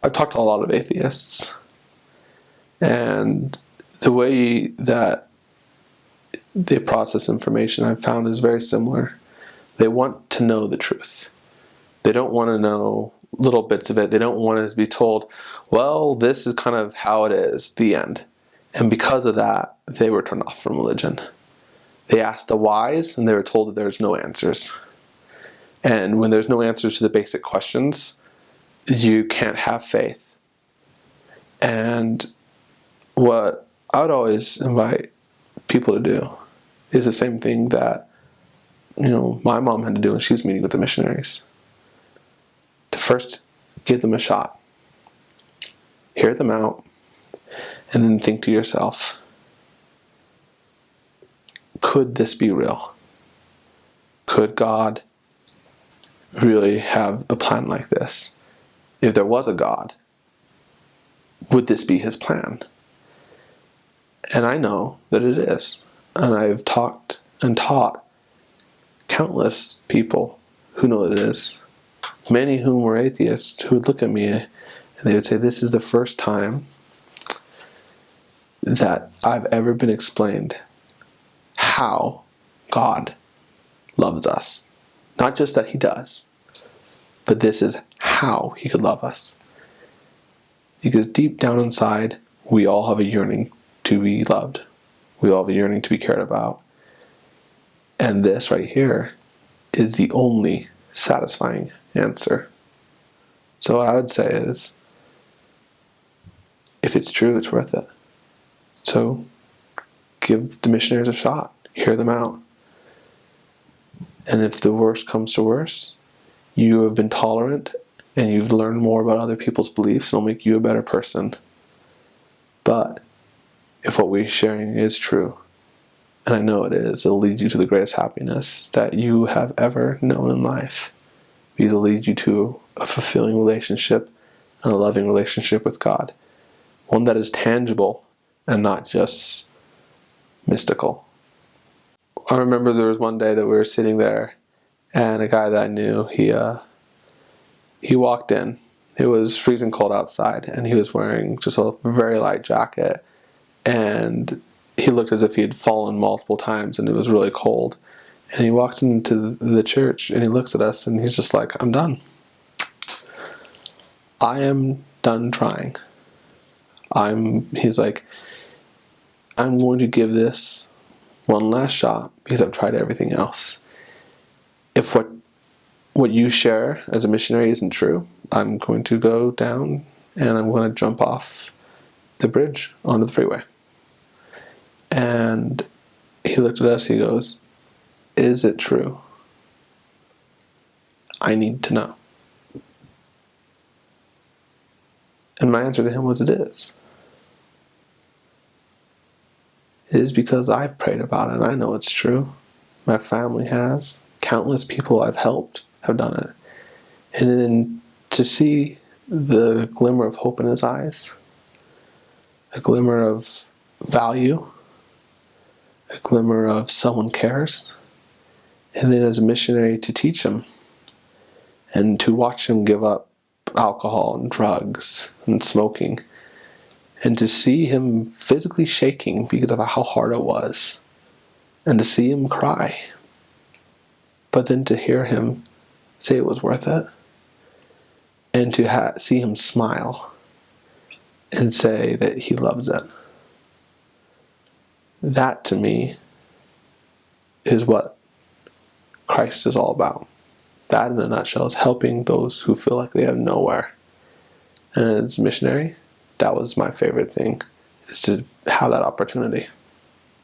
I've talked to a lot of atheists, and the way that they process information I've found is very similar. They want to know the truth. They don't want to know little bits of it. They don't want to be told, well, this is kind of how it is, the end. And because of that, they were turned off from religion. They asked the whys, and they were told that there's no answers. And when there's no answers to the basic questions, you can't have faith. And what I would always invite people to do is the same thing that, my mom had to do when she was meeting with the missionaries. To first give them a shot. Hear them out. And then think to yourself, could this be real? Could God really have a plan like this? If there was a God, would this be his plan? And I know that it is. And I've talked and taught countless people who know that it is. Many whom were atheists who would look at me and they would say, this is the first time that I've ever been explained how God loves us. Not just that he does, but this is how he could love us. Because deep down inside, we all have a yearning to be loved. We all have a yearning to be cared about. And this right here is the only satisfying answer. So what I would say is, if it's true, it's worth it. So give the missionaries a shot. Hear them out. And if the worst comes to worst, you have been tolerant and you've learned more about other people's beliefs, it'll make you a better person. But if what we're sharing is true, and I know it is, it'll lead you to the greatest happiness that you have ever known in life. It'll lead you to a fulfilling relationship and a loving relationship with God. One that is tangible and not just mystical. I remember there was one day that we were sitting there and a guy that I knew, he walked in. It was freezing cold outside and he was wearing just a very light jacket, and he looked as if he had fallen multiple times and it was really cold. And he walks into the church and he looks at us and he's just like, I'm done. I am done trying. He's like, I'm going to give this one last shot because I've tried everything else. If what you share as a missionary isn't true, I'm going to go down and I'm going to jump off the bridge onto the freeway. And he looked at us, he goes, is it true? I need to know. And my answer to him was, it is. It is because I've prayed about it and I know it's true. My family has. Countless people I've helped have done it. And then to see the glimmer of hope in his eyes, a glimmer of value, a glimmer of someone cares, and then as a missionary to teach him and to watch him give up alcohol and drugs and smoking, and to see him physically shaking because of how hard it was, and to see him cry, but then to hear him say it was worth it, and to see him smile and say that he loves it. That to me is what Christ is all about. That in a nutshell is helping those who feel like they have nowhere. And as a missionary, that was my favorite thing, is to have that opportunity.